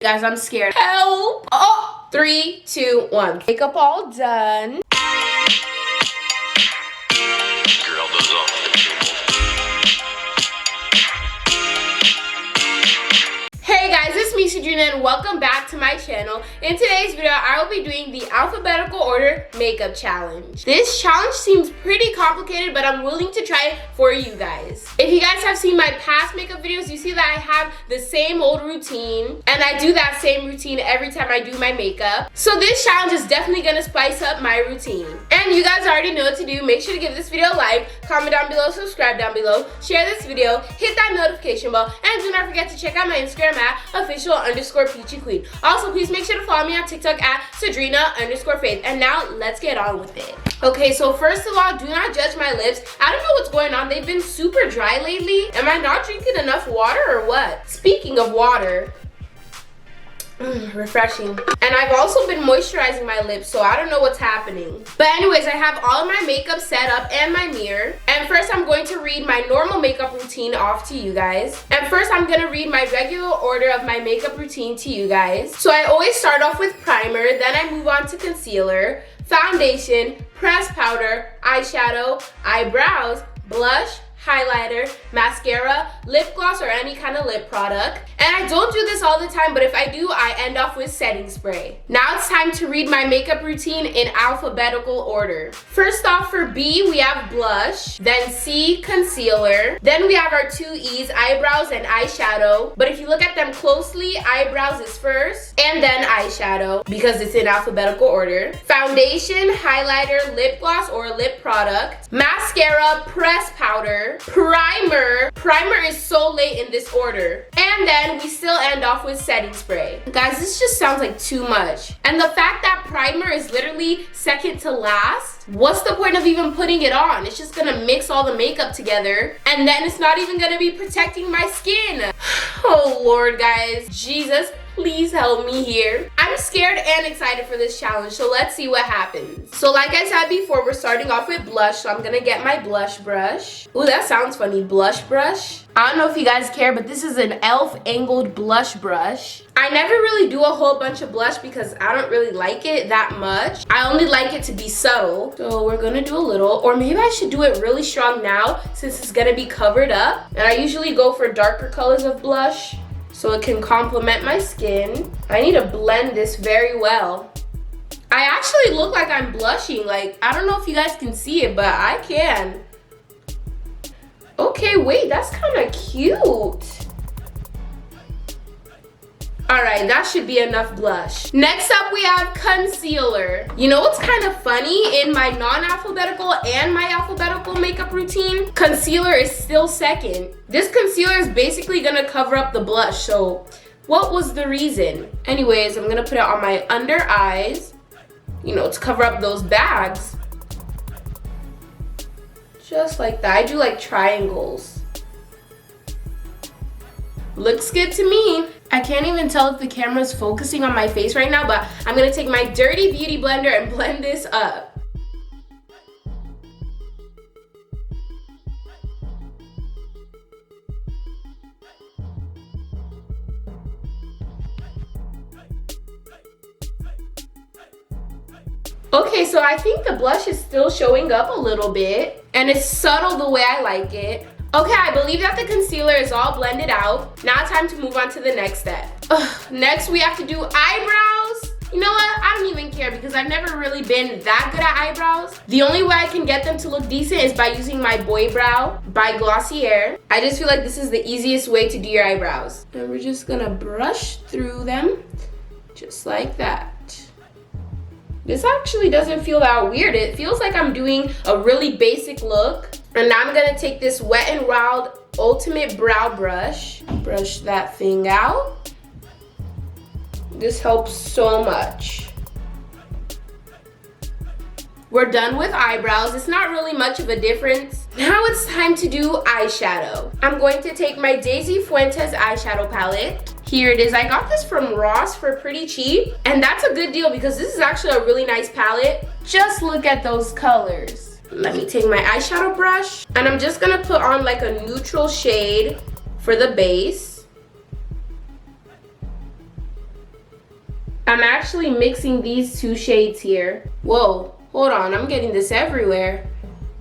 Guys, I'm scared. Help! Oh! 3, 2, 1. Makeup all done. Hey guys, it's me, Cidrina, and welcome back to my channel. In today's video, I will be doing the alphabetical order makeup challenge. This challenge seems pretty complicated, but I'm willing to try it for you guys. If you guys have seen my past makeup videos, you see that I have the same old routine, and I do that same routine every time I do my makeup. So this challenge is definitely gonna spice up my routine. And you guys already know what to do. Make sure to give this video a like, comment down below, subscribe down below, share this video, hit that notification bell, and do not forget to check out my Instagram at official_peachy_queen. Also, please make sure to follow me on TikTok at Cidrina_faith. And now let's get on with it. Okay, so first of all, do not judge my lips. I don't know what's going on. They've been super dry lately. Am I not drinking enough water or what? Speaking of water, refreshing. And I've also been moisturizing my lips, so I don't know what's happening. But anyways, I have all of my makeup set up and my mirror. And first I'm going to read my normal makeup routine off to you guys. And first I'm gonna read my regular order of my makeup routine to you guys. So I always start off with primer, then I move on to concealer, foundation, pressed powder, eyeshadow, eyebrows, blush, highlighter, mascara, lip gloss, or any kind of lip product. And I don't do this all the time, but if I do, I end off with setting spray. Now it's time to read my makeup routine in alphabetical order. First off, for B, we have blush, then C, concealer, then we have our two E's, eyebrows and eyeshadow. But if you look at them closely, eyebrows is first, and then eyeshadow, because it's in alphabetical order. Foundation, highlighter, lip gloss, or lip product, mascara, pressed powder, primer is so late in this order, and then we still end off with setting spray. Guys, this just sounds like too much. And the fact that primer is literally second to last, what's the point of even putting it on? It's just gonna mix all the makeup together, and then it's not even gonna be protecting my skin. Oh Lord, guys, Jesus, please help me here. I'm scared and excited for this challenge, so let's see what happens. So like I said before, we're starting off with blush, so I'm gonna get my blush brush. Ooh, that sounds funny, blush brush. I don't know if you guys care, but this is an e.l.f. angled blush brush. I never really do a whole bunch of blush because I don't really like it that much. I only like it to be subtle. So we're gonna do a little, or maybe I should do it really strong now since it's gonna be covered up. And I usually go for darker colors of blush so it can complement my skin. I need to blend this very well. I actually look like I'm blushing. Like, I don't know if you guys can see it, but I can. Okay, wait, that's kind of cute. All right, that should be enough blush. Next up, we have concealer. You know what's kind of funny? In my non-alphabetical and my alphabetical makeup routine, concealer is still second. This concealer is basically gonna cover up the blush, so what was the reason? Anyways, I'm gonna put it on my under eyes, you know, to cover up those bags. Just like that. I do like triangles. Looks good to me. I can't even tell if the camera's focusing on my face right now, but I'm gonna take my dirty beauty blender and blend this up. Okay, so I think the blush is still showing up a little bit, and it's subtle the way I like it. Okay, I believe that the concealer is all blended out. Now time to move on to the next step. Next, we have to do eyebrows. You know what? I don't even care because I've never really been that good at eyebrows. The only way I can get them to look decent is by using my Boy Brow by Glossier. I just feel like this is the easiest way to do your eyebrows. And we're just gonna brush through them just like that. This actually doesn't feel that weird. It feels like I'm doing a really basic look. And now I'm gonna take this Wet n Wild Ultimate Brow Brush. Brush that thing out. This helps so much. We're done with eyebrows. It's not really much of a difference. Now it's time to do eyeshadow. I'm going to take my Daisy Fuentes eyeshadow palette. Here it is. I got this from Ross for pretty cheap. And that's a good deal because this is actually a really nice palette. Just look at those colors. Let me take my eyeshadow brush. And I'm just gonna put on like a neutral shade for the base. I'm actually mixing these two shades here. Whoa, hold on, I'm getting this everywhere.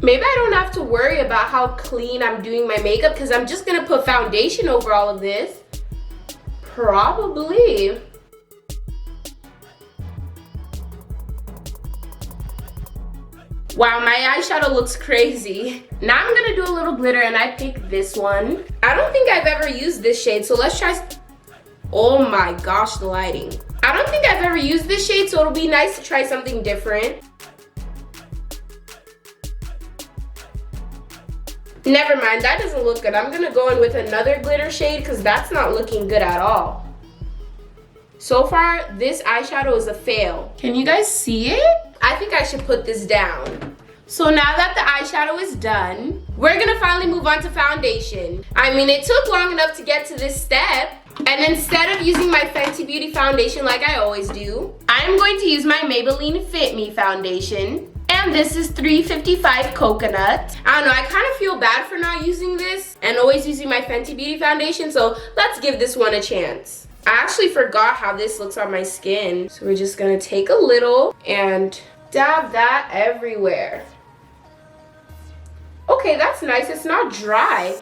Maybe I don't have to worry about how clean I'm doing my makeup because I'm just gonna put foundation over all of this. Probably. Wow, my eyeshadow looks crazy. Now I'm gonna do a little glitter and I picked this one. I don't think I've ever used this shade, so let's try. Oh my gosh, the lighting. I don't think I've ever used this shade, so it'll be nice to try something different. Never mind, that doesn't look good. I'm gonna go in with another glitter shade because that's not looking good at all. So far, this eyeshadow is a fail. Can you guys see it? I think I should put this down. So now that the eyeshadow is done, we're gonna finally move on to foundation. I mean, it took long enough to get to this step. And instead of using my Fenty Beauty foundation like I always do, I'm going to use my Maybelline Fit Me foundation. And this is 355 Coconut. I don't know, I kind of feel bad for not using this and always using my Fenty Beauty foundation, so let's give this one a chance. I actually forgot how this looks on my skin. So we're just gonna take a little and dab that everywhere. Okay, that's nice, it's not dry.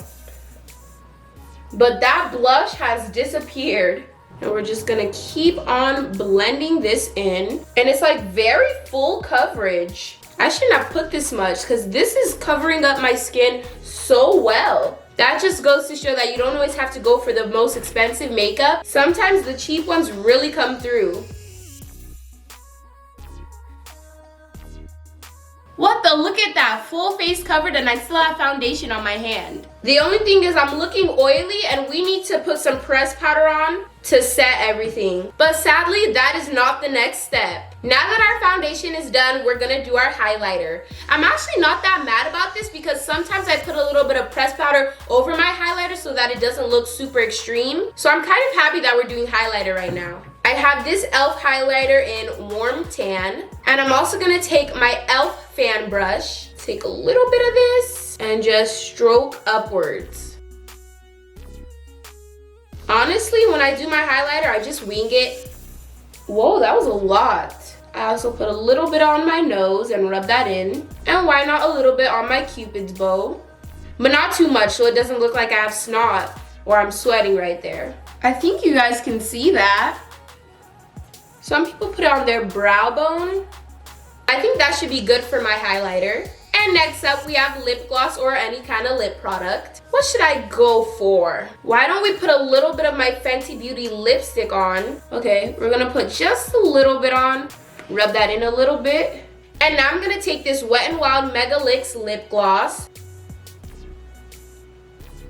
But that blush has disappeared. And we're just gonna keep on blending this in. And it's like very full coverage. I shouldn't have put this much because this is covering up my skin so well. That just goes to show that you don't always have to go for the most expensive makeup. Sometimes the cheap ones really come through. What the? Look at that. Full face covered and I still have foundation on my hand. The only thing is I'm looking oily and we need to put some pressed powder on to set everything. But sadly, that is not the next step. Now that our foundation is done, we're gonna do our highlighter. I'm actually not that mad about this because sometimes I put a little bit of pressed powder over my highlighter so that it doesn't look super extreme. So I'm kind of happy that we're doing highlighter right now. I have this e.l.f. highlighter in Warm Tan. And I'm also gonna take my e.l.f. fan brush, take a little bit of this, and just stroke upwards. Honestly, when I do my highlighter, I just wing it. Whoa, that was a lot. I also put a little bit on my nose and rub that in. And why not a little bit on my Cupid's bow? But not too much so it doesn't look like I have snot or I'm sweating right there. I think you guys can see that. Some people put it on their brow bone. I think that should be good for my highlighter. And next up, we have lip gloss or any kind of lip product. What should I go for? Why don't we put a little bit of my Fenty Beauty lipstick on? Okay, we're gonna put just a little bit on. Rub that in a little bit. And now I'm gonna take this Wet n Wild Mega Licks lip gloss.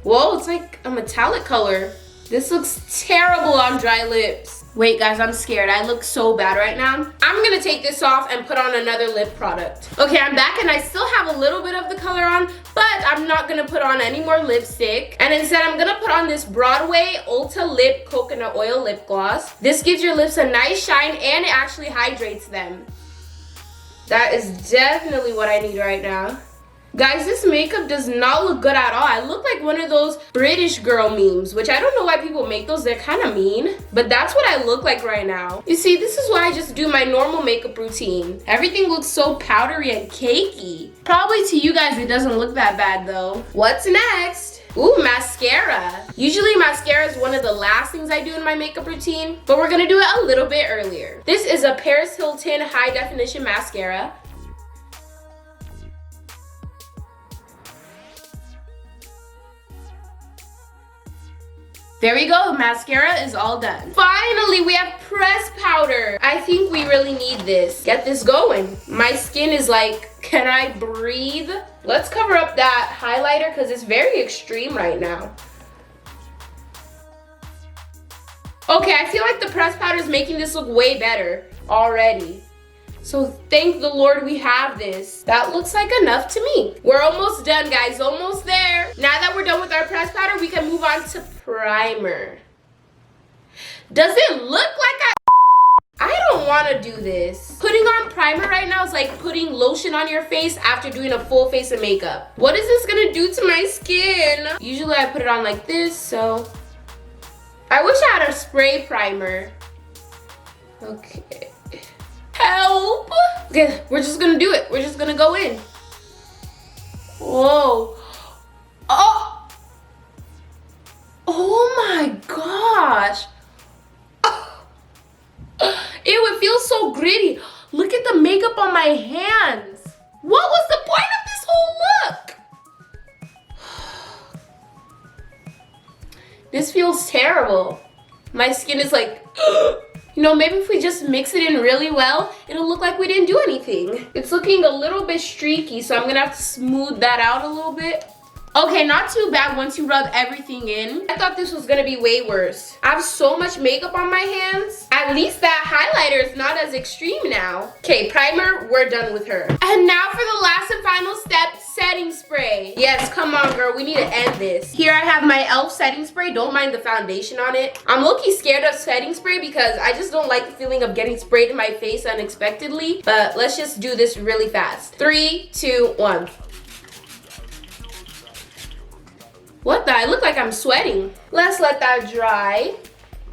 Whoa, it's like a metallic color. This looks terrible on dry lips. Wait guys, I'm scared. I look so bad right now. I'm gonna take this off and put on another lip product. Okay, I'm back and I still have a little bit of the color on, but I'm not gonna put on any more lipstick. And instead I'm gonna put on this Broadway Ulta Lip Coconut Oil Lip Gloss. This gives your lips a nice shine and it actually hydrates them. That is definitely what I need right now. Guys, this makeup does not look good at all. I look like one of those British girl memes, which I don't know why people make those. They're kind of mean, but that's what I look like right now. You see, this is why I just do my normal makeup routine. Everything looks so powdery and cakey. Probably to you guys, it doesn't look that bad though. What's next? Ooh, mascara. Usually mascara is one of the last things I do in my makeup routine, but we're gonna do it a little bit earlier. This is a Paris Hilton High Definition Mascara. There we go, mascara is all done. Finally, we have pressed powder. I think we really need this. Get this going. My skin is like, can I breathe? Let's cover up that highlighter because it's very extreme right now. Okay, I feel like the pressed powder is making this look way better already. So thank the Lord we have this. That looks like enough to me. We're almost done, guys, almost there. Now that we're done with our pressed powder, we can move on to primer. Does it look like I don't want to do this. Putting on primer right now is like putting lotion on your face after doing a full face of makeup. What is this gonna do to my skin? Usually I put it on like this, so. I wish I had a spray primer. Okay. Help! Okay, we're just gonna do it. We're just gonna go in. Whoa. Oh! Oh my gosh. Ew, it feels so gritty. Look at the makeup on my hands. What was the point of this whole look? This feels terrible. My skin is like, you know, maybe if we just mix it in really well, it'll look like we didn't do anything. It's looking a little bit streaky, so I'm gonna have to smooth that out a little bit. Okay, not too bad once you rub everything in. I thought this was gonna be way worse. I have so much makeup on my hands. At least that highlighter is not as extreme now. Okay, primer, we're done with her. And now for the last and final step, setting spray. Yes, come on, girl, we need to end this. Here I have my e.l.f. setting spray. Don't mind the foundation on it. I'm low-key scared of setting spray because I just don't like the feeling of getting sprayed in my face unexpectedly. But let's just do this really fast. 3, 2, 1. What the? I look like I'm sweating. Let's let that dry.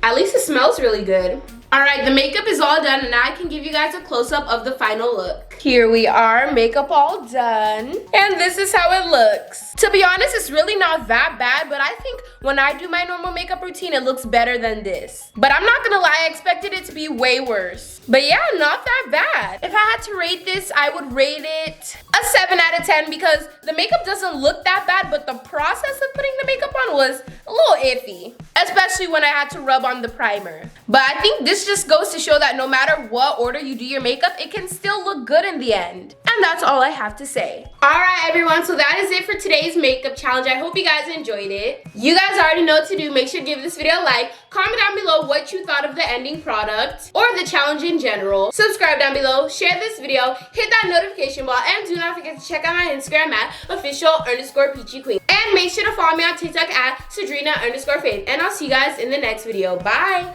At least it smells really good. All right, the makeup is all done and now I can give you guys a close-up of the final look. Here we are, makeup all done. And this is how it looks. To be honest, it's really not that bad, but I think when I do my normal makeup routine, it looks better than this. But I'm not gonna lie, I expected it to be way worse. But yeah, not that bad. If I had to rate this, I would rate it a 7 out of 10 because the makeup doesn't look that bad, but the process of putting the makeup on was a little iffy, especially when I had to rub on the primer. But I think this just goes to show that no matter what order you do your makeup, it can still look good in the end. And that's all I have to say. All right, everyone, so that is it for today's makeup challenge. I hope you guys enjoyed it. You guys already know what to do. Make sure to give this video a like. Comment down below what you thought of the ending product or the challenge in general. Subscribe down below, share this video, hit that notification bell, and do not forget to check out my Instagram at official_peachyqueen. And make sure to follow me on TikTok at Cidrina_faith. And I'll see you guys in the next video. Bye.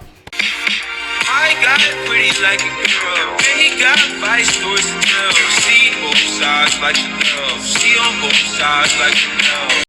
I got it pretty like a girl. And he got vice stories to tell. See both sides like a girl. See on both sides like a girl.